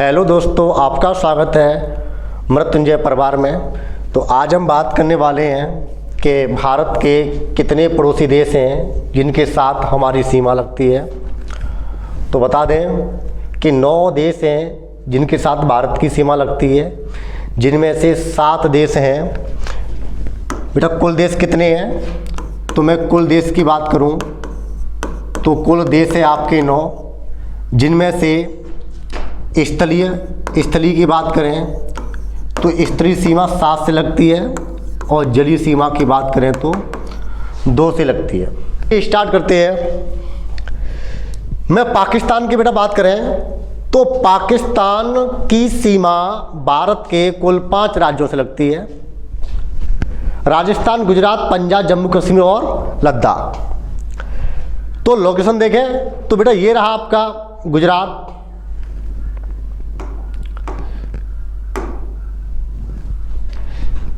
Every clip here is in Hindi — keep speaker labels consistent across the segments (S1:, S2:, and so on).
S1: हेलो दोस्तों, आपका स्वागत है मृत्युंजय परिवार में। तो आज हम बात करने वाले हैं कि भारत के कितने पड़ोसी देश हैं जिनके साथ हमारी सीमा लगती है। तो बता दें कि 9 देश हैं जिनके साथ भारत की सीमा लगती है, जिनमें से 7 देश हैं। बेटा कुल देश कितने हैं? तो मैं कुल देश की बात करूं तो कुल देश है आपके 9, जिनमें से स्थलीय की बात करें तो स्थलीय सीमा 7 से लगती है और जलीय सीमा की बात करें तो 2 से लगती है। स्टार्ट करते हैं। मैं पाकिस्तान की बेटा बात करें तो पाकिस्तान की सीमा भारत के कुल 5 राज्यों से लगती है: राजस्थान, गुजरात, पंजाब, जम्मू कश्मीर और लद्दाख। तो लोकेशन देखें तो बेटा ये रहा आपका गुजरात,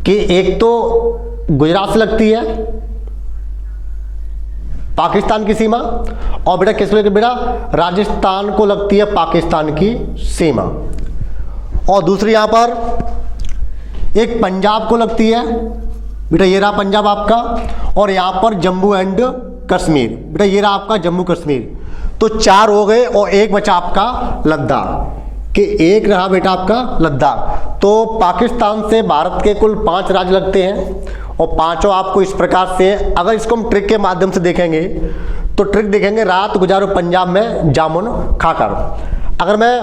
S1: कि एक तो गुजरात से लगती है पाकिस्तान की सीमा, और बेटा किसको लगती है? बेटा राजस्थान को लगती है पाकिस्तान की सीमा। और दूसरी यहां पर एक पंजाब को लगती है, बेटा ये रहा पंजाब आपका, और यहां पर जम्मू एंड कश्मीर, बेटा ये रहा आपका जम्मू कश्मीर। तो 4 हो गए और एक बचा आपका लद्दाख, कि एक रहा बेटा आपका लद्दाख। तो पाकिस्तान से भारत के कुल 5 राज्य लगते हैं और पांचों आपको इस प्रकार से, अगर इसको हम ट्रिक के माध्यम से देखेंगे तो ट्रिक देखेंगे, रात गुजारो पंजाब में जामुन खाकर। अगर मैं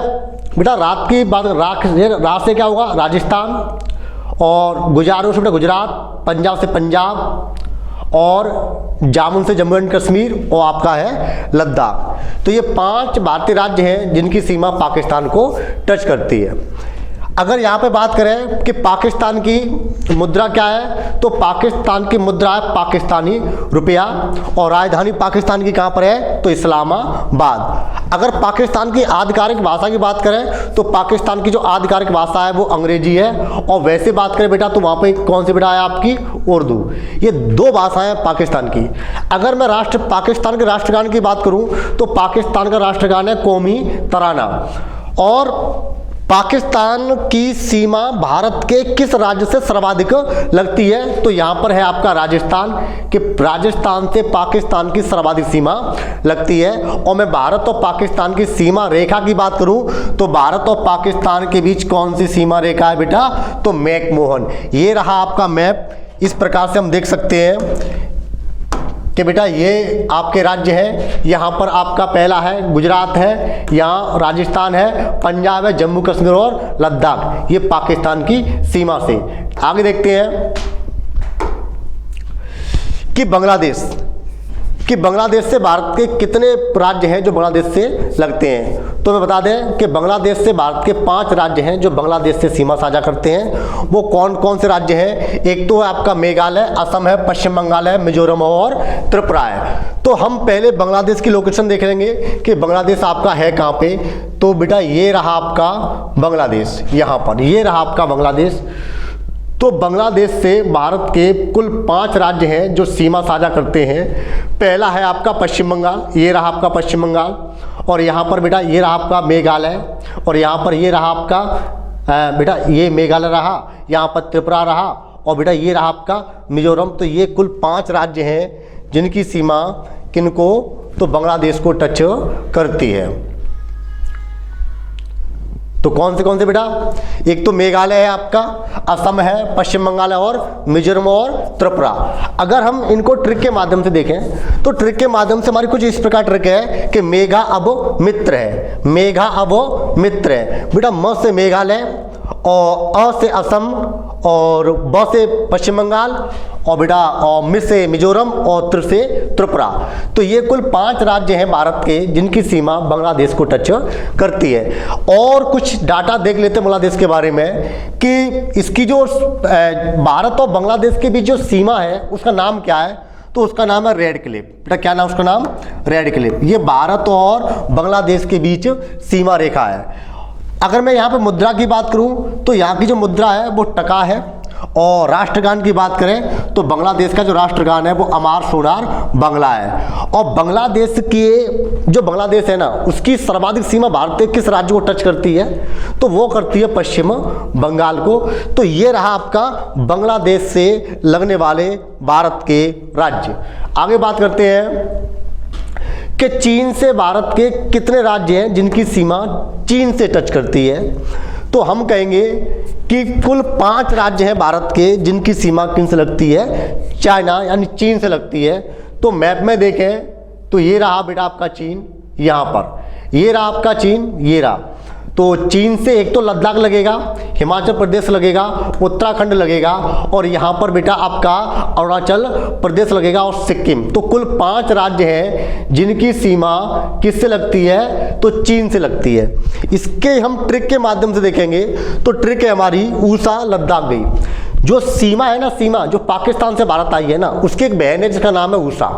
S1: बेटा रात की बात, रात से क्या होगा? राजस्थान, और गुजारो से बेटा गुजरात, पंजाब से पंजाब, और जामुन से जम्मू एंड कश्मीर, और आपका है लद्दाख। तो ये 5 भारतीय राज्य हैं जिनकी सीमा पाकिस्तान को टच करती है। अगर यहाँ पे बात करें कि पाकिस्तान की मुद्रा क्या है, तो पाकिस्तान की मुद्रा है पाकिस्तानी रुपया, और राजधानी पाकिस्तान की कहाँ पर है? तो इस्लामाबाद। अगर पाकिस्तान की आधिकारिक भाषा की बात करें तो पाकिस्तान की जो आधिकारिक भाषा है वो अंग्रेजी है, और वैसे बात करें बेटा तो वहाँ पे कौन सी बेटा है आपकी? उर्दू। ये 2 भाषाएं पाकिस्तान की। अगर मैं पाकिस्तान के राष्ट्रगान की बात करूँ तो पाकिस्तान का राष्ट्रगान है कौमी तराना। और पाकिस्तान की सीमा भारत के किस राज्य से सर्वाधिक लगती है? तो यहां पर है आपका राजस्थान, कि राजस्थान से पाकिस्तान की सर्वाधिक सीमा लगती है। और मैं भारत और पाकिस्तान की सीमा रेखा की बात करूं तो भारत और पाकिस्तान के बीच कौन सी सीमा रेखा है बेटा? तो मैकमोहन। ये रहा आपका मैप। इस प्रकार से हम देख सकते हैं कि बेटा ये आपके राज्य हैं। यहाँ पर आपका पहला है गुजरात है, यहाँ राजस्थान है, पंजाब है, जम्मू कश्मीर और लद्दाख। ये पाकिस्तान की सीमा से। आगे देखते हैं कि बांग्लादेश से भारत के कितने राज्य हैं जो बांग्लादेश से लगते हैं। तो मैं बता दें कि बांग्लादेश से भारत के 5 राज्य हैं जो बांग्लादेश से सीमा साझा करते हैं। वो कौन कौन से राज्य हैं? एक तो है आपका मेघालय, असम है, पश्चिम बंगाल है, मिजोरम और त्रिपुरा है। तो हम पहले बांग्लादेश की लोकेशन देख लेंगे कि बांग्लादेश आपका है कहाँ पे। तो बेटा ये रहा आपका बांग्लादेश, यहाँ पर ये रहा आपका बांग्लादेश। तो बांग्लादेश से भारत के कुल 5 राज्य हैं जो सीमा साझा करते हैं। पहला है आपका पश्चिम बंगाल, ये रहा आपका पश्चिम बंगाल, और यहाँ पर बेटा ये रहा आपका मेघालय, और यहाँ पर ये रहा आपका बेटा ये मेघालय रहा, यहाँ पर त्रिपुरा रहा, और बेटा ये रहा आपका मिजोरम। तो ये कुल 5 राज्य हैं जिनकी सीमा किनको? तो बांग्लादेश को टच करती है। तो कौन से बेटा? एक तो मेघालय है आपका, असम है, पश्चिम बंगाल है, और मिजोरम और त्रिपुरा। अगर हम इनको ट्रिक के माध्यम से देखें तो ट्रिक के माध्यम से हमारी कुछ इस प्रकार ट्रिक है कि मेघा अब मित्र है, मेघा अब मित्र है। बेटा म से मेघालय, और अ से असम, और ब से पश्चिम बंगाल, और बेटा और मि से मिजोरम, और त्र से त्रिपुरा। तो ये कुल 5 राज्य हैं भारत के जिनकी सीमा बांग्लादेश को टच करती है। और कुछ डाटा देख लेते हैं बांग्लादेश के बारे में कि इसकी जो भारत और बांग्लादेश के बीच जो सीमा है उसका नाम क्या है। तो उसका नाम है रेड क्लिफ। बेटा क्या नाम उसका नाम? Red Cliff. ये भारत और बांग्लादेश के बीच सीमा रेखा है। अगर मैं यहाँ पे मुद्रा की बात करूँ तो यहाँ की जो मुद्रा है वो टका है, और राष्ट्रगान की बात करें तो बांग्लादेश का जो राष्ट्रगान है वो अमार सोनार बांग्ला है। और बांग्लादेश के जो बांग्लादेश है ना, उसकी सर्वाधिक सीमा भारत के किस राज्य को टच करती है, तो वो करती है पश्चिम बंगाल को। तो ये रहा आपका बांग्लादेश से लगने वाले भारत के राज्य। आगे बात करते हैं कि चीन से भारत के कितने राज्य हैं जिनकी सीमा चीन से टच करती है। तो हम कहेंगे कि कुल 5 राज्य हैं भारत के जिनकी सीमा किन से लगती है, चाइना यानी चीन से लगती है। तो मैप में देखें तो ये रहा बेटा आपका चीन, यहाँ पर ये रहा आपका चीन, ये रहा। तो चीन से एक तो लद्दाख लगेगा, हिमाचल प्रदेश लगेगा, उत्तराखंड लगेगा और यहाँ पर बेटा आपका अरुणाचल प्रदेश लगेगा और सिक्किम। तो कुल 5 राज्य हैं जिनकी सीमा किससे लगती है, तो चीन से लगती है। इसके हम ट्रिक के माध्यम से देखेंगे। तो ट्रिक है हमारी ऊषा लद्दाख गई। जो सीमा है ना, सीमा जो पाकिस्तान से भारत आई है ना, उसकी एक बहन है जिसका नाम है ऊषा।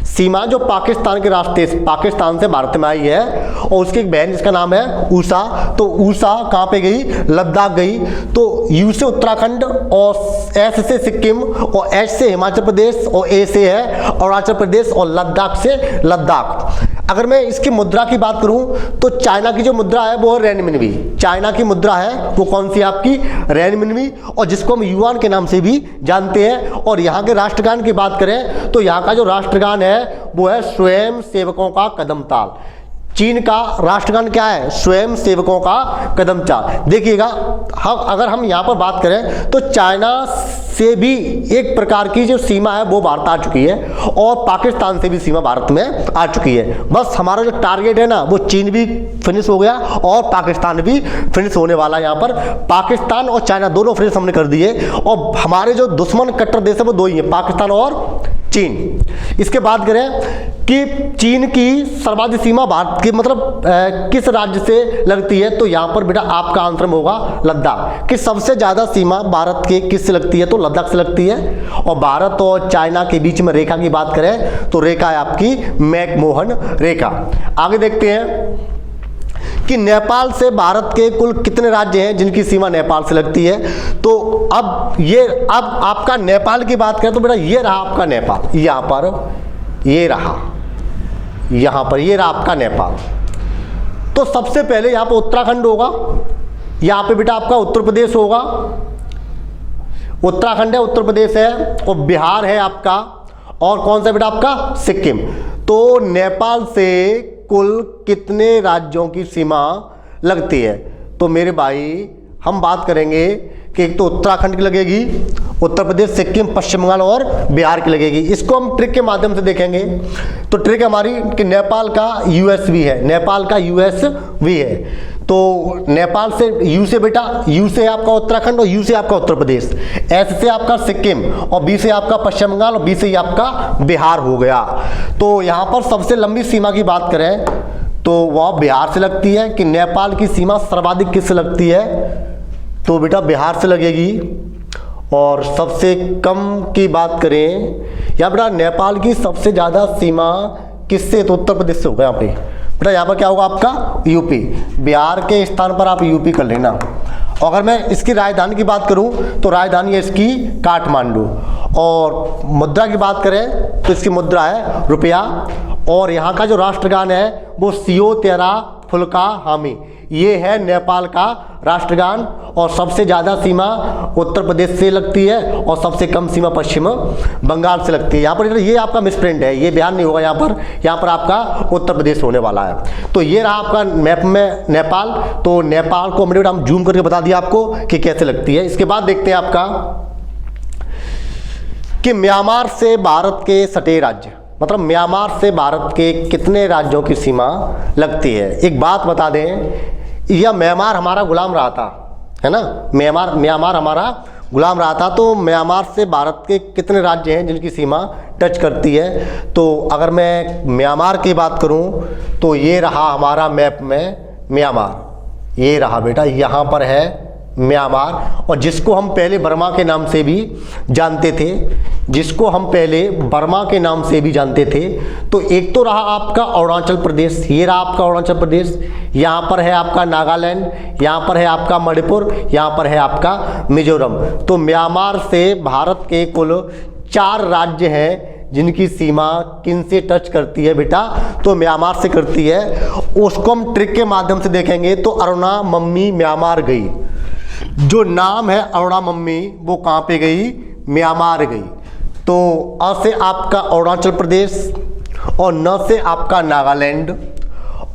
S1: सीमा जो पाकिस्तान के रास्ते पाकिस्तान से भारत में आई है और उसकी एक बहन जिसका नाम है ऊषा। तो ऊषा कहाँ पे गई, लद्दाख गई। तो यू से उत्तराखंड और एस से सिक्किम और एच से हिमाचल प्रदेश और ए से है अरुणाचल प्रदेश और लद्दाख से लद्दाख। अगर मैं इसकी मुद्रा की बात करूं तो चाइना की जो मुद्रा है वो है रेनमिनवी। चाइना की मुद्रा है वो कौन सी आपकी, रेनमिनवी, और जिसको हम युआन के नाम से भी जानते हैं। और यहाँ के राष्ट्रगान की बात करें तो यहाँ का जो राष्ट्रगान है वो है स्वयं सेवकों का कदम ताल। चीन का राष्ट्रगान क्या है, स्वयं सेवकों का कदम ताल। देखिएगा अगर हम यहाँ पर बात करें तो चाइना से भी एक प्रकार की जो सीमा है वो भारत आ चुकी है और पाकिस्तान से भी सीमा भारत में आ चुकी है। बस हमारा जो टारगेट है ना वो चीन भी फिनिश हो गया और पाकिस्तान भी फिनिश होने वाला है। यहाँ पर पाकिस्तान और चाइना दोनों फिनिश हमने कर दिए और हमारे जो दुश्मन कट्टर देश है वो 2 ही है, पाकिस्तान और चीन। इसके बाद करें कि चीन की सर्वाधिक सीमा भारत की मतलब किस राज्य से लगती है, तो यहाँ पर बेटा आपका आंसर होगा लद्दाख। कि सबसे ज़्यादा सीमा भारत के किस से लगती है, तो लद्दाख से लगती है। और भारत और चाइना के बीच में रेखा की बात करें तो रेखा है आपकी मैकमोहन रेखा। आगे देखते हैं कि नेपाल से भारत के कुल कितने राज्य हैं जिनकी सीमा नेपाल से लगती है। तो अब आपका नेपाल की बात करें तो बेटा ये रहा आपका नेपाल, यहाँ पर ये रहा, यहाँ पर ये रहा आपका नेपाल। तो सबसे पहले यहाँ पर उत्तराखंड होगा, यहाँ पे बेटा आपका उत्तर प्रदेश होगा, उत्तराखंड है, उत्तर प्रदेश है और बिहार है आपका, और कौन सा बेटा आपका सिक्किम। तो नेपाल से कुल कितने राज्यों की सीमा लगती है, तो मेरे भाई हम बात करेंगे कि एक तो उत्तराखंड की लगेगी, उत्तर प्रदेश, सिक्किम, पश्चिम बंगाल और बिहार की लगेगी। इसको हम ट्रिक के माध्यम से देखेंगे। तो ट्रिक हमारी कि नेपाल का यूएसवी है, नेपाल का यूएसवी है। तो नेपाल से यू से बेटा, यू से आपका उत्तराखंड और यू से आपका उत्तर प्रदेश, एस से आपका सिक्किम और बी से आपका पश्चिम बंगाल और बी से आपका बिहार हो गया। तो यहाँ पर सबसे लंबी सीमा की बात करें तो वह बिहार से लगती है। कि नेपाल की सीमा सर्वाधिक किससे लगती है, तो बेटा बिहार से लगेगी। और सबसे कम की बात करें या बेटा नेपाल की सबसे ज़्यादा सीमा किससे, तो उत्तर प्रदेश से होगा यहाँ पे बेटा। यहाँ पर क्या होगा आपका यूपी, बिहार के स्थान पर आप यूपी कर लेना। और अगर मैं इसकी राजधानी की बात करूं तो राजधानी है इसकी काठमांडू। और मुद्रा की बात करें तो इसकी मुद्रा है रुपया। और यहाँ का जो राष्ट्रगान है वो सियो तेरा फुल्का हामी, ये है नेपाल का राष्ट्रगान। और सबसे ज़्यादा सीमा उत्तर प्रदेश से लगती है और सबसे कम सीमा पश्चिम बंगाल से लगती है। यहाँ पर ये आपका मिसप्रिंट है, ये बिहार नहीं होगा, यहाँ पर आपका उत्तर प्रदेश होने वाला है। तो ये रहा आपका मैप में नेपाल। तो नेपाल को हम जूम करके बता दिया आपको कि कैसे लगती है। इसके बाद देखते हैं आपका कि म्यांमार से भारत के सटे राज्य, मतलब म्यांमार से भारत के कितने राज्यों की सीमा लगती है। एक बात बता दें, यह म्यांमार हमारा गुलाम रहा था, है ना, म्यांमार हमारा गुलाम रहा था। तो म्यांमार से भारत के कितने राज्य हैं जिनकी सीमा टच करती है। तो अगर मैं म्यांमार की बात करूं तो ये रहा हमारा मैप में म्यांमार, ये रहा बेटा, यहाँ पर है म्यांमार, और जिसको हम पहले बर्मा के नाम से भी जानते थे, जिसको हम पहले बर्मा के नाम से भी जानते थे। तो एक तो रहा आपका अरुणाचल प्रदेश, ये रहा आपका अरुणाचल प्रदेश, यहाँ पर है आपका नागालैंड, यहाँ पर है आपका मणिपुर, यहाँ पर है आपका मिजोरम। तो म्यांमार से भारत के कुल 4 राज्य हैं जिनकी सीमा किन से टच करती है बेटा, तो म्यांमार से करती है। उसको हम ट्रिक के माध्यम से देखेंगे। तो अरुणा मम्मी म्यांमार गई, जो नाम है अरुणा मम्मी वो कहाँ पे गई, म्यांमार गई। तो अ से आपका अरुणाचल प्रदेश और न से आपका नागालैंड,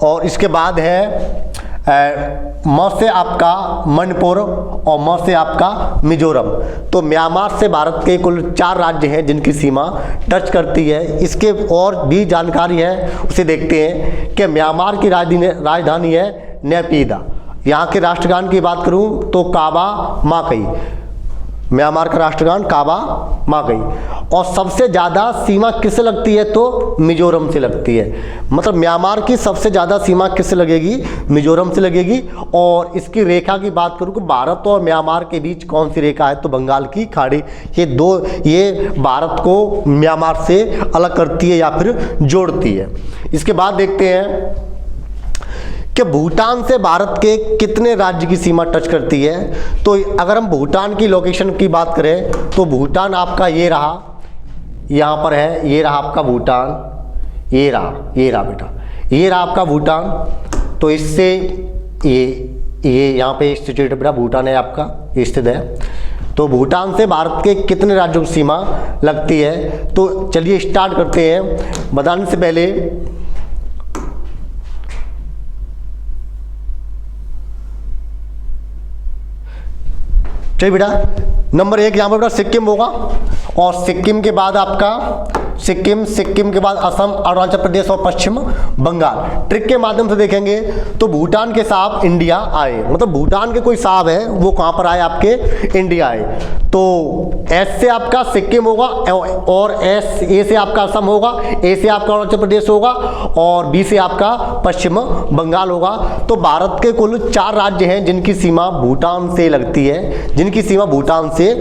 S1: और इसके बाद है म से आपका मणिपुर और म से आपका मिजोरम। तो म्यांमार से भारत के कुल 4 राज्य हैं जिनकी सीमा टच करती है। इसके और भी जानकारी है, उसे देखते हैं कि म्यांमार की राजधानी है नेपीदा। यहाँ के राष्ट्रगान की बात करूँ तो काबा माकई, म्यांमार का राष्ट्रगान काबा माकई। और सबसे ज़्यादा सीमा किससे लगती है, तो मिजोरम से लगती है। मतलब म्यांमार की सबसे ज़्यादा सीमा किससे लगेगी, मिजोरम से लगेगी। और इसकी रेखा की बात करूँ कि भारत और म्यांमार के बीच कौन सी रेखा है, तो बंगाल की खाड़ी। ये भारत को म्यांमार से अलग करती है या फिर जोड़ती है। इसके बाद देखते हैं कि भूटान से भारत के कितने राज्य की सीमा टच करती है। तो अगर हम भूटान की लोकेशन की बात करें तो भूटान आपका ये रहा, यहाँ पर है, ये रहा आपका भूटान, ये रहा बेटा, ये रहा आपका भूटान। तो इससे ये यहाँ पे स्थित बेटा भूटान है आपका, स्थित है। तो भूटान से भारत के कितने राज्यों की सीमा लगती है। तो चलिए स्टार्ट करते हैं। बताने से पहले चलिए बेटा, नंबर 1 यहाँ पर बेटा सिक्किम होगा, और सिक्किम के बाद आपका सिक्किम के बाद असम, अरुणाचल प्रदेश और पश्चिम बंगाल। ट्रिक के माध्यम से देखेंगे तो भूटान के साथ इंडिया आए, मतलब भूटान के कोई साहब है वो कहाँ पर आए, आपके इंडिया आए। तो एस से आपका सिक्किम होगा, और ए से आपका असम होगा, ए से आपका अरुणाचल प्रदेश होगा, और बी से आपका पश्चिम बंगाल होगा। तो भारत के कुल 4 राज्य हैं जिनकी सीमा भूटान से लगती है, जिनकी सीमा भूटान से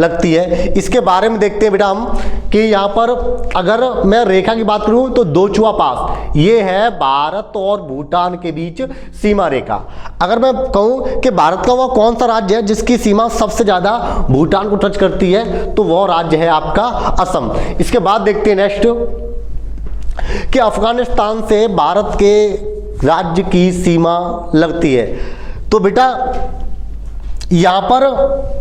S1: लगती है। इसके बारे में देखते हैं बेटा हम कि यहाँ पर अगर मैं रेखा की बात करूं तो दोचुआ पास, ये है भारत और भूटान के बीच सीमा रेखा। अगर मैं कहूं कि भारत का वह कौन सा राज्य है जिसकी सीमा सबसे ज्यादा भूटान को टच करती है, तो वह राज्य है आपका असम। इसके बाद देखते हैं नेक्स्ट कि अफगानिस्तान से भारत के राज्य की सीमा लगती है। तो बेटा यहां पर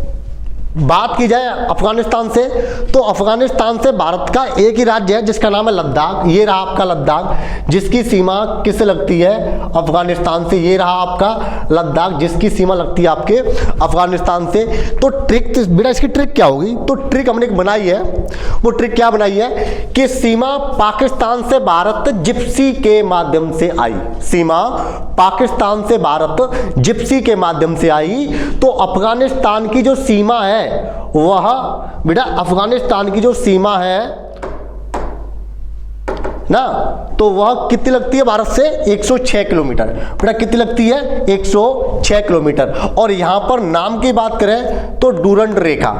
S1: बात की जाए अफगानिस्तान से, तो अफगानिस्तान से भारत का एक ही राज्य है जिसका नाम है लद्दाख। ये रहा आपका लद्दाख, जिसकी सीमा किससे लगती है, अफगानिस्तान से। ये रहा आपका लद्दाख, जिसकी सीमा लगती है आपके अफगानिस्तान से। तो ट्रिक बेटा, इसकी ट्रिक क्या होगी, तो ट्रिक हमने एक बनाई है। वो ट्रिक क्या बनाई है कि सीमा पाकिस्तान से भारत जिप्सी के माध्यम से आई, सीमा पाकिस्तान से भारत जिप्सी के माध्यम से आई। तो अफगानिस्तान की जो सीमा है वह बेटा, अफगानिस्तान की जो सीमा है ना, तो वह कितनी लगती है भारत से, 106 किलोमीटर। बेटा कितनी लगती है, 106 किलोमीटर। और यहां पर नाम की बात करें तो डूरंड रेखा,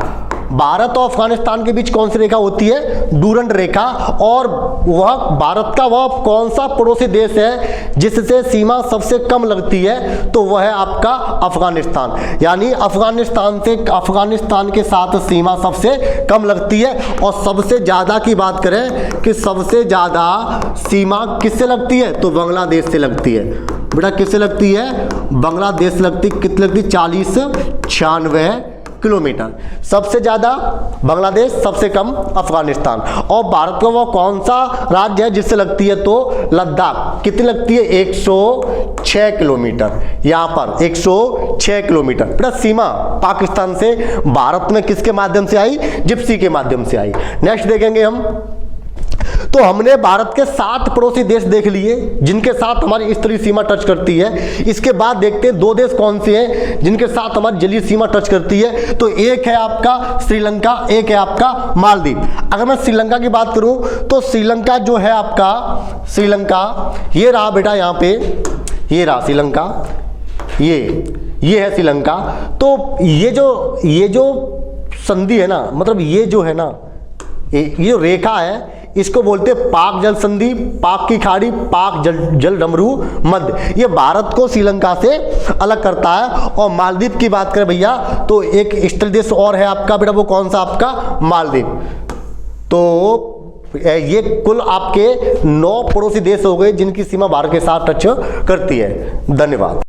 S1: भारत और अफगानिस्तान के बीच कौन सी रेखा होती है, डूरंड रेखा। और वह भारत का वह कौन सा पड़ोसी देश है जिससे सीमा सबसे कम लगती है, तो वह है आपका अफगानिस्तान। यानी अफगानिस्तान के साथ सीमा सबसे कम लगती है। और सबसे ज्यादा की बात करें कि सबसे ज्यादा सीमा किससे लगती है, तो बांग्लादेश से लगती है। बेटा किससे लगती है, बांग्लादेश से लगती। कितनी लगती, 40-96 किलोमीटर। सबसे ज्यादा बांग्लादेश, सबसे कम अफगानिस्तान। और भारत का वो कौन सा राज्य है जिससे लगती है, तो लद्दाख। कितनी लगती है, 106 किलोमीटर। यहां पर 106 किलोमीटर। बेटा सीमा पाकिस्तान से भारत में किसके माध्यम से आई, जिप्सी के माध्यम से आई। नेक्स्ट देखेंगे हम, तो हमने भारत के 7 पड़ोसी देश देख लिए जिनके साथ हमारी इस तरह सीमा टच करती है। इसके बाद देखते हैं 2 देश कौन से हैं जिनके साथ हमारी जलीय सीमा टच करती है। तो एक है आपका श्रीलंका, एक है आपका मालदीव। अगर मैं श्रीलंका की बात करूं तो श्रीलंका जो है आपका, श्रीलंका ये रहा बेटा, यहाँ पे ये रहा श्रीलंका, ये है श्रीलंका। तो ये जो संधि है ना, मतलब ये जो है ना, ये जो रेखा है इसको बोलते हैं पाक जल संधि, पाक की खाड़ी, पाक जल डमरू मध्य। ये भारत को श्रीलंका से अलग करता है। और मालदीव की बात करें भैया तो एक स्थलीय देश और है आपका बेटा, वो कौन सा आपका, मालदीव। तो ये कुल आपके 9 पड़ोसी देश हो गए जिनकी सीमा भारत के साथ टच करती है। धन्यवाद।